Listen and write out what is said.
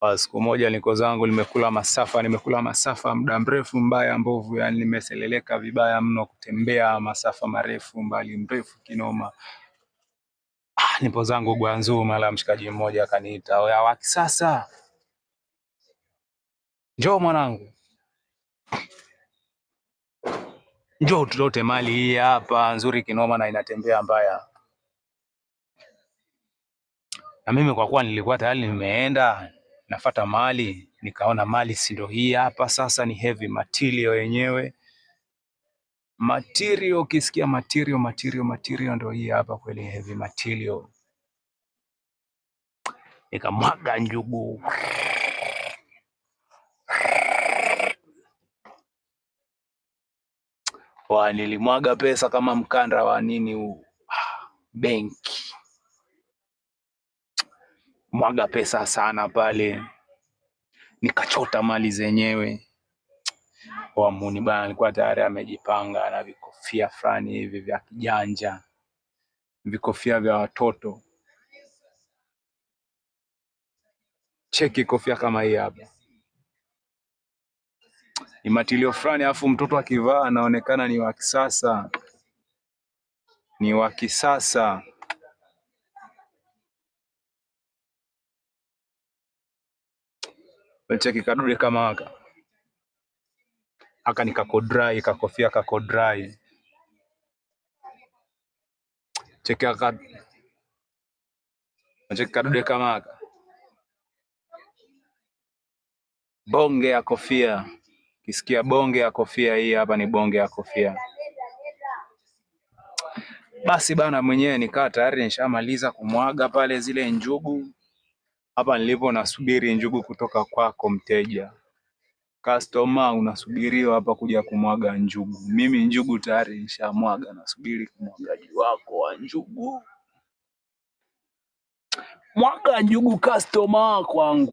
Siku moja niko zangu nimekula masafa muda mrefu mbaya mbovu, yani nimeseleleka vibaya mno kutembea masafa marefu mbali mrefu kinoma. Nipo zangu Gwanzu, mara mshikaji mmoja akaniita, "Oya wa Kisasa, njoo mwanangu, njoo tulote mali hii hapa nzuri kinoma na inatembea mbaya." Na mimi kwa kuwa nilikuwa tayari nimeenda nafuata mali, nikaona mali si ndio hii hapa sasa, ni heavy material yenyewe. Material, ukisikia material ndio hii hapa kweli, heavy material. Nikamwaga njugu, nilimwaga pesa kama mkanda wa nini benki, mwaga pesa sana pale, nikachota mali zenyewe. Muni bana alikuwa tayari amejipanga na vikofia fulani hivi vya kijanja, vikofia vya watoto. Cheki kofia kama hii hapa, ni matilio fulani, afu mtoto akivaa anaonekana ni wa kisasa, ni wa kisasa. Cheki kadude kama aka ni kakodrai, kakofia kakodrai. Cheki kadude kama bonge ya kofia. Kisikia bonge ya kofia, hii hapa ni bonge ya kofia. Basi bana, mwenyewe nikaa tayari nishamaliza kumwaga pale zile njugu. Hapa nilipo nasubiri njugu kutoka kwako mteja. Customer unasubiriwa hapa kuja kumwaga njugu. Mimi njugu tayari nishamwaga, nasubiri kumwagaji wako wa njugu. Mwaga njugu customer kwangu.